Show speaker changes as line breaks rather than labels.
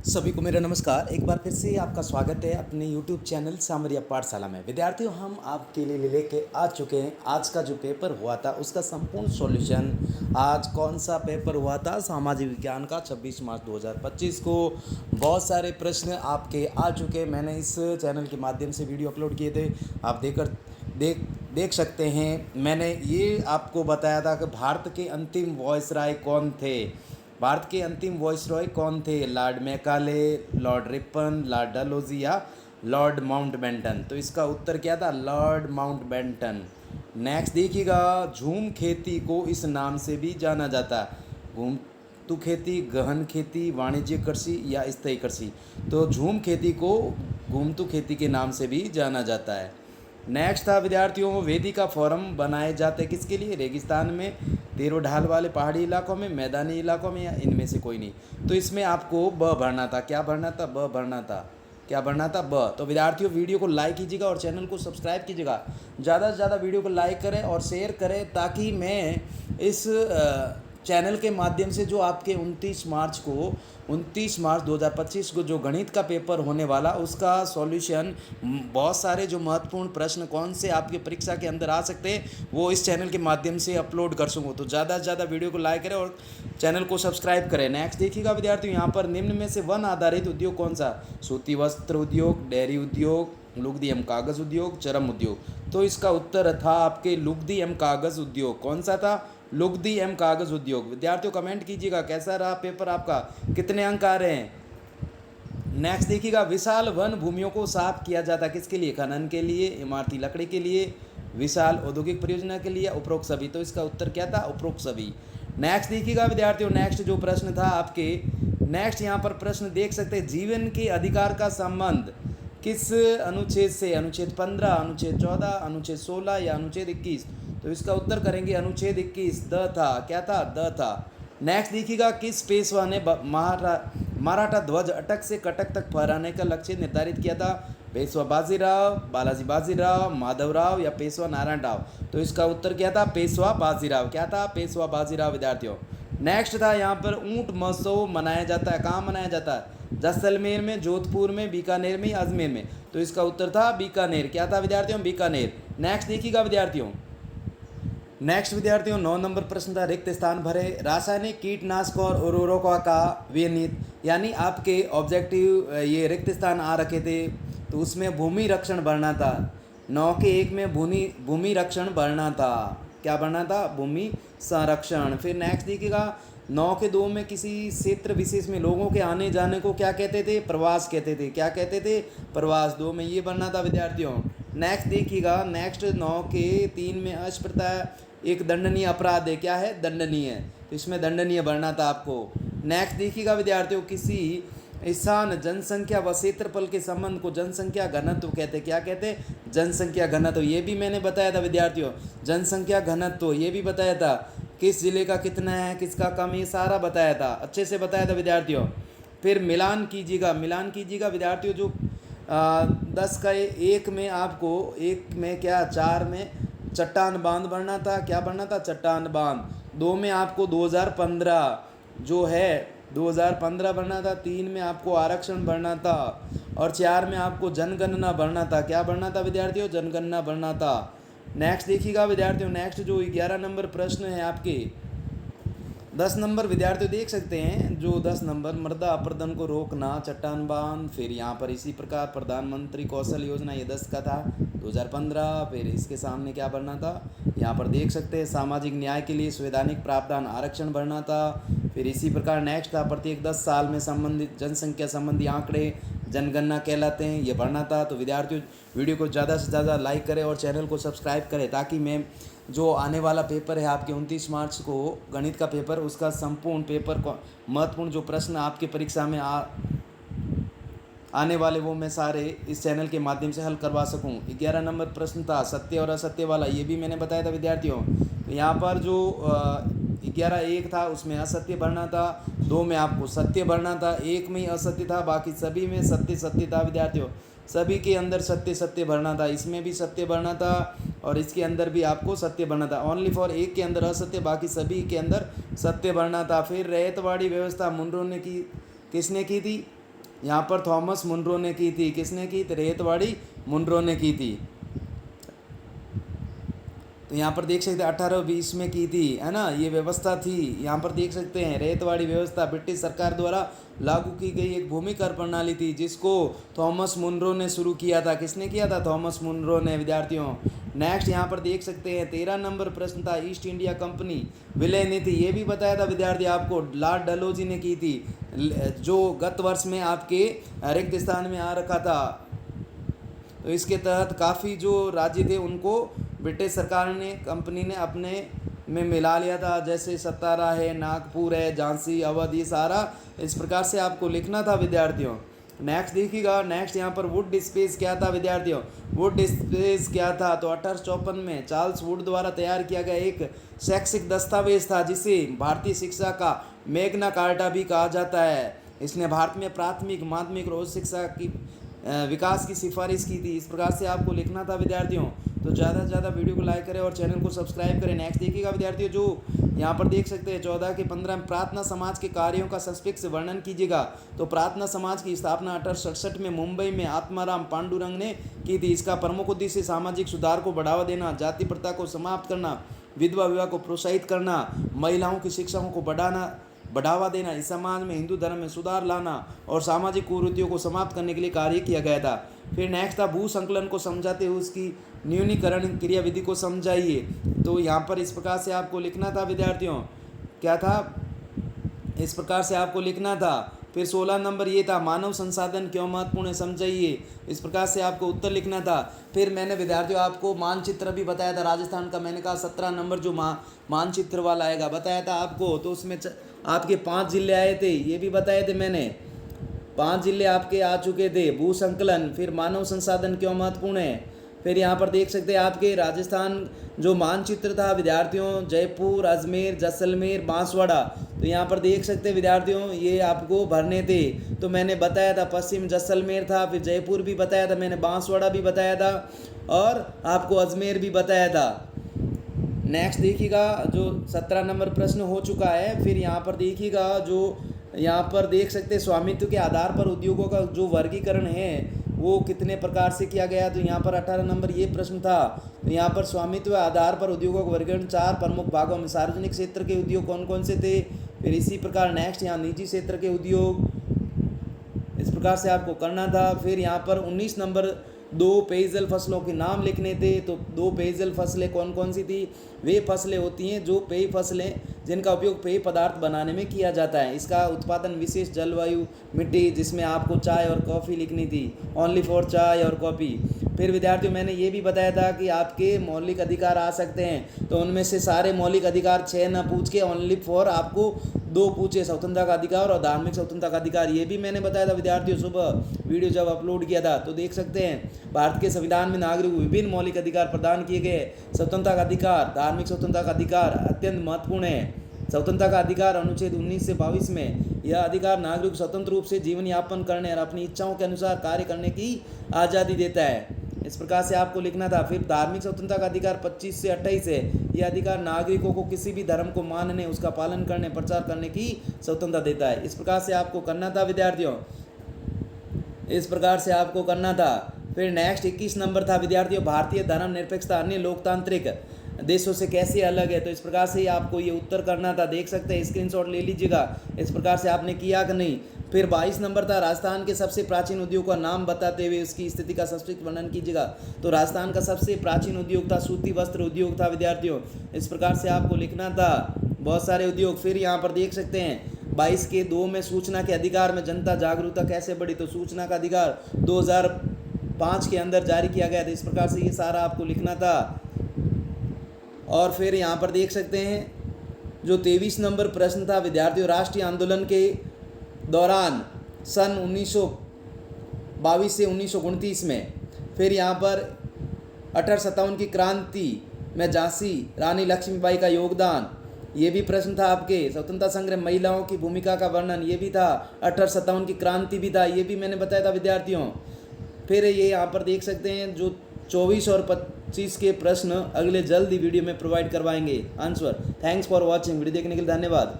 सभी को मेरा नमस्कार। एक बार फिर से आपका स्वागत है अपने YouTube चैनल सामरिया पाठशाला में। विद्यार्थियों, हम आपके लिए लेके आ चुके हैं आज का जो पेपर हुआ था उसका संपूर्ण सॉल्यूशन। आज कौन सा पेपर हुआ था? सामाजिक विज्ञान का 26 मार्च 2025 को बहुत सारे प्रश्न आपके आ चुके। मैंने इस चैनल के माध्यम से वीडियो अपलोड किए थे, आप देख सकते हैं। मैंने ये आपको बताया था कि भारत के अंतिम वायसराय कौन थे। भारत के अंतिम वायसरॉय कौन थे? Lord Macaulay, Lord Ripon, Lord Dalhousie या लॉर्ड माउंटबेटन। तो इसका उत्तर क्या था? Lord Mountbatten. नेक्स्ट देखिएगा, झूम खेती को इस नाम से भी जाना जाता है। घुमतू खेती, गहन खेती, वाणिज्यिक कृषि या स्थायी कृषि। तो झूम खेती को घुमतू खेती के नाम से भी जाना जाता है। नेक्स्ट था विद्यार्थियों, वेदिका फॉरम बनाए जाते किसके लिए? रेगिस्तान में, तेरो ढाल वाले पहाड़ी इलाकों में, मैदानी इलाकों में या इनमें से कोई नहीं। तो इसमें आपको ब भरना था। क्या भरना था? ब भरना था। क्या भरना था? ब। तो विद्यार्थियों, वीडियो को लाइक कीजिएगा और चैनल को सब्सक्राइब कीजिएगा। ज़्यादा से ज़्यादा वीडियो को लाइक करें और शेयर करें ताकि मैं इस चैनल के माध्यम से जो आपके 29 मार्च 2025 को जो गणित का पेपर होने वाला उसका सॉल्यूशन, बहुत सारे जो महत्वपूर्ण प्रश्न कौन से आपके परीक्षा के अंदर आ सकते हैं वो इस चैनल के माध्यम से अपलोड कर सकूँ। तो ज़्यादा से ज़्यादा वीडियो को लाइक करें और चैनल को सब्सक्राइब करें। नेक्स्ट देखिएगा विद्यार्थियों, यहाँ पर निम्न में से वन आधारित उद्योग कौन सा? सूती वस्त्र उद्योग, डेयरी उद्योग, लुगदी एवं कागज़ उद्योग, चरम उद्योग। तो इसका उत्तर था आपके लुगदी एवं कागज़ उद्योग। कौन सा था? लुगदी एवं कागज़ उद्योग। विद्यार्थियों कमेंट कीजिएगा कैसा रहा पेपर आपका, कितने अंक आ रहे हैं। नेक्स्ट देखिएगा, विशाल वन भूमियों को साफ किया जाता है किसके लिए? खनन के लिए, इमारती लकड़ी के लिए, विशाल औद्योगिक परियोजना के लिए, उपरोक्त सभी। तो इसका उत्तर क्या था? उपरोक्त सभी। नेक्स्ट देखिएगा विद्यार्थियों, नेक्स्ट जो प्रश्न था आपके, नेक्स्ट यहाँ पर प्रश्न देख सकते हैं, जीवन के अधिकार का संबंध किस अनुच्छेद से? अनुच्छेद 15, अनुच्छेद 14, अनुच्छेद 16 या अनुच्छेद 21। तो इसका उत्तर करेंगे अनुच्छेद 21। द था। क्या था? द था। नेक्स्ट देखिएगा, किस पेशवा ने मराठा ध्वज अटक से कटक तक फहराने का लक्ष्य निर्धारित किया था? पेशवा बाजीराव, बालाजी बाजीराव, माधवराव या पेशवा नारायण राव। तो इसका उत्तर क्या था? पेशवा बाजीराव। क्या था? पेशवा बाजीराव विद्यार्थियों। नेक्स्ट था यहाँ पर, ऊंट महोत्सव मनाया जाता है कहाँ मनाया जाता है? जैसलमेर में, जोधपुर में, बीकानेर में, अजमेर में। तो इसका उत्तर था बीकानेर। क्या था विद्यार्थियों? बीकानेर। नेक्स्ट देखिएगा विद्यार्थियों, नेक्स्ट विद्यार्थियों 9 नंबर प्रश्न था, रिक्त स्थान भरे। रासायनिक कीटनाशकों और उर्वरकों का विनियमित, यानी आपके ऑब्जेक्टिव ये रिक्त स्थान आ रखे थे तो उसमें भूमि रक्षण भरना था। 9 के 1 में भूमि रक्षण भरना था। क्या भरना था? भूमि संरक्षण। फिर नेक्स्ट देखिएगा, 9 के 2 में किसी क्षेत्र विशेष में लोगों के आने जाने को क्या कहते थे? प्रवास कहते थे। क्या कहते थे? प्रवास। 2 में ये बनना था विद्यार्थियों। नेक्स्ट देखिएगा, नेक्स्ट 9 के 3 में अस्पृश्यता एक दंडनीय अपराध है। क्या है? दंडनीय है। तो इसमें दंडनीय भरना था आपको। नेक्स्ट देखिएगा विद्यार्थियों, किसी स्थान जनसंख्या व क्षेत्रफल के संबंध को जनसंख्या घनत्व कहते। क्या कहते? जनसंख्या घनत्व। ये भी मैंने बताया था विद्यार्थियों, जनसंख्या घनत्व ये भी बताया था। किस जिले का कितना है, किसका कम, ये सारा बताया था, अच्छे से बताया था विद्यार्थियों। फिर मिलान कीजिएगा विद्यार्थियों, जो 10 का 1 में आपको, 1 में क्या, 4 में चट्टान बांध भरना था। क्या भरना था? चट्टान बांध। 2 में आपको 2015 जो है 2015 भरना था। 3 में आपको आरक्षण भरना था और 4 में आपको जनगणना भरना था। क्या भरना था विद्यार्थियों? जनगणना भरना था। नेक्स्ट देखिएगा विद्यार्थियों, नेक्स्ट जो 11 नंबर प्रश्न है आपके, 10 नंबर विद्यार्थियों देख सकते हैं, जो 10 नंबर, मृदा अपरदन को रोकना, चट्टान बांध। फिर यहाँ पर इसी प्रकार प्रधानमंत्री कौशल योजना, ये 10 का था 2015। फिर इसके सामने क्या भरना था? यहाँ पर देख सकते हैं, सामाजिक न्याय के लिए संवैधानिक प्रावधान आरक्षण भरना था। फिर इसी प्रकार नेक्स्ट था, प्रत्येक 10 साल में संबंधित जनसंख्या संबंधी आंकड़े जनगणना कहलाते हैं, ये भरना था। तो विद्यार्थियों वीडियो को ज़्यादा से ज़्यादा लाइक करें और चैनल को सब्सक्राइब करें ताकि मैं जो आने वाला पेपर है आपके 29 मार्च को गणित का पेपर, उसका संपूर्ण पेपर को महत्वपूर्ण जो प्रश्न आपके परीक्षा में आने वाले वो मैं सारे इस चैनल के माध्यम से हल करवा सकूं। 11 नंबर प्रश्न था सत्य और असत्य वाला, ये भी मैंने बताया था विद्यार्थियों। तो यहाँ पर जो 11-1 था उसमें असत्य भरना था, 2 में आपको सत्य भरना था, 1 में ही असत्य था, बाकी सभी में सत्य था विद्यार्थियों। सभी के अंदर सत्य भरना था, इसमें भी सत्य भरना था और इसके अंदर भी आपको सत्य भरना था। ओनली फॉर 1 के अंदर असत्य, बाकी सभी के अंदर सत्य भरना था। फिर रैयतवाड़ी व्यवस्था मुंडरों ने की, किसने की थी? यहाँ पर थॉमस मुनरो ने की थी। किसने की? रेतवाड़ी मुनरो ने की थी। तो यहाँ पर देख सकते हैं 1820 में की थी, है ना, ये व्यवस्था थी। यहाँ पर देख सकते हैं रेतवाड़ी व्यवस्था ब्रिटिश सरकार द्वारा लागू की गई एक भूमि कर प्रणाली थी, जिसको थॉमस मुनरो ने शुरू किया था। किसने किया था? थॉमस मुनरो ने, विद्यार्थियों। नेक्स्ट यहाँ पर देख सकते हैं 13 नंबर प्रश्न था, ईस्ट इंडिया कंपनी विलय नीति। ये भी बताया था विद्यार्थी आपको, लॉर्ड डलहौजी ने की थी, जो गत वर्ष में आपके रिक्त स्थान में आ रखा था। तो इसके तहत काफ़ी जो राज्य थे उनको ब्रिटिश सरकार ने, कंपनी ने अपने में मिला लिया था, जैसे सतारा है, नागपुर है, झांसी, अवध, ये सारा इस प्रकार से आपको लिखना था विद्यार्थियों। नेक्स्ट देखिएगा, नेक्स्ट यहाँ पर वुड स्पेस क्या था विद्यार्थियों? वुड स्पेस क्या था? तो 1854 में चार्ल्स वुड द्वारा तैयार किया गया एक शैक्षिक दस्तावेज था, जिसे भारतीय शिक्षा का मैग्ना कार्टा भी कहा जाता है। इसने भारत में प्राथमिक, माध्यमिक और उच्च शिक्षा की विकास की सिफारिश की थी। इस प्रकार से आपको लिखना था विद्यार्थियों। तो ज़्यादा से ज़्यादा वीडियो को लाइक करें और चैनल को सब्सक्राइब करें। नेक्स्ट देखिएगा विद्यार्थियों, जो यहाँ पर देख सकते हैं 14 के 15 में प्रार्थना समाज के कार्यों का संक्षिप्त वर्णन कीजिएगा। तो प्रार्थना समाज की स्थापना 1867 में मुंबई में आत्माराम पांडुरंग ने की थी। इसका प्रमुख उद्देश्य सामाजिक सुधार को बढ़ावा देना, जाति प्रथा को समाप्त करना, विधवा विवाह को प्रोत्साहित करना, महिलाओं की शिक्षाओं को बढ़ावा देना, इस समाज में हिंदू धर्म में सुधार लाना और सामाजिक कुरीतियों को समाप्त करने के लिए कार्य किया गया था। फिर नेक्स्ट था भू संकलन को समझाते हुए उसकी न्यूनीकरण क्रिया विधि को समझाइए। तो यहाँ पर इस प्रकार से आपको लिखना था विद्यार्थियों, क्या था? इस प्रकार से आपको लिखना था। फिर 16 नंबर ये था, मानव संसाधन क्यों महत्वपूर्ण है समझाइए। इस प्रकार से आपको उत्तर लिखना था। फिर मैंने विद्यार्थियों आपको मानचित्र भी बताया था राजस्थान का। मैंने कहा 17 नंबर जो मानचित्र वाला आएगा बताया था आपको। तो उसमें आपके 5 जिले आए थे, ये भी बताए थे मैंने। 5 जिले आपके आ चुके थे, भू संकलन, फिर मानव संसाधन क्यों महत्वपूर्ण है। फिर यहाँ पर देख सकते हैं आपके राजस्थान जो मानचित्र था विद्यार्थियों, जयपुर, अजमेर, जैसलमेर, बांसवाड़ा। तो यहाँ पर देख सकते हैं विद्यार्थियों ये आपको भरने थे। तो मैंने बताया था पश्चिम जैसलमेर था, फिर जयपुर भी बताया था मैंने, बांसवाड़ा भी बताया था और आपको अजमेर भी बताया था। नेक्स्ट देखिएगा, जो 17 नंबर प्रश्न हो चुका है। फिर यहाँ पर देखिएगा, जो यहाँ पर देख सकते हैं स्वामित्व के आधार पर उद्योगों का जो वर्गीकरण है वो कितने प्रकार से किया गया। तो यहाँ पर 18 नंबर ये प्रश्न था। तो यहाँ पर स्वामित्व आधार पर उद्योगों का वर्गीकरण 4 प्रमुख भागों में, सार्वजनिक क्षेत्र के उद्योग कौन कौन से थे। फिर इसी प्रकार नेक्स्ट यहाँ निजी क्षेत्र के उद्योग, इस प्रकार से आपको करना था। फिर यहाँ पर 19 नंबर 2 पेयजल फसलों के नाम लिखने थे। तो 2 पेयजल फसलें कौन कौन सी थी? वे फसलें होती हैं जो पेय फसलें जिनका उपयोग पेय पदार्थ बनाने में किया जाता है। इसका उत्पादन विशेष जलवायु मिट्टी, जिसमें आपको चाय और कॉफ़ी लिखनी थी, ओनली फॉर चाय और कॉफ़ी। फिर विद्यार्थियों मैंने ये भी बताया था कि आपके मौलिक अधिकार आ सकते हैं। तो उनमें से सारे मौलिक अधिकार 6 न पूछ के ओनली फॉर आपको 2 पूछे, स्वतंत्रता का अधिकार और धार्मिक स्वतंत्रता का अधिकार। ये भी मैंने बताया था विद्यार्थियों सुबह वीडियो जब अपलोड किया था। तो देख सकते हैं भारत के संविधान में नागरिक को विभिन्न मौलिक अधिकार प्रदान किए गए। स्वतंत्रता का अधिकार, धार्मिक स्वतंत्रता का अधिकार अत्यंत महत्वपूर्ण है। स्वतंत्रता का अधिकार अनुच्छेद 19 से 22 में, यह अधिकार नागरिक स्वतंत्र रूप से जीवन यापन करने और अपनी इच्छाओं के अनुसार कार्य करने की आज़ादी देता है। इस प्रकार से आपको लिखना था। फिर धार्मिक स्वतंत्रता का अधिकार 25 से 28 है। यह अधिकार नागरिकों को किसी भी धर्म को मानने, उसका पालन करने, प्रचार करने की स्वतंत्रता देता है। इस प्रकार से आपको करना था विद्यार्थियों, इस प्रकार से आपको करना था। फिर नेक्स्ट 21 नंबर था विद्यार्थियों, भारतीय धर्मनिरपेक्षता अन्य लोकतांत्रिक देशों से कैसे अलग है। तो इस प्रकार से ही आपको ये उत्तर करना था। देख सकते हैं, स्क्रीनशॉट ले लीजिएगा। इस प्रकार से आपने किया कि नहीं। फिर 22 नंबर था, राजस्थान के सबसे प्राचीन उद्योग का नाम बताते हुए उसकी स्थिति का संक्षिप्त वर्णन कीजिएगा। तो राजस्थान का सबसे प्राचीन उद्योग था सूती वस्त्र उद्योग था विद्यार्थियों। इस प्रकार से आपको लिखना था, बहुत सारे उद्योग। फिर यहाँ पर देख सकते हैं 22 के 2 में सूचना के अधिकार में जनता जागरूकता कैसे बढ़ी। तो सूचना का अधिकार 2005 के अंदर जारी किया गया था। इस प्रकार से ये सारा आपको लिखना था। और फिर यहाँ पर देख सकते हैं जो 23 नंबर प्रश्न था विद्यार्थियों, राष्ट्रीय आंदोलन के दौरान सन 1922 से 1929 में। फिर यहाँ पर 1857 की क्रांति में झांसी रानी लक्ष्मीबाई का योगदान, ये भी प्रश्न था आपके। स्वतंत्रता संग्राम महिलाओं की भूमिका का वर्णन, ये भी था। 1857 की क्रांति भी था, ये भी मैंने बताया था विद्यार्थियों। फिर ये यहाँ पर देख सकते हैं जो 24 और 25 के प्रश्न अगले जल्द ही वीडियो में प्रोवाइड करवाएंगे answer. Thanks for watching, video देखने के लिए धन्यवाद।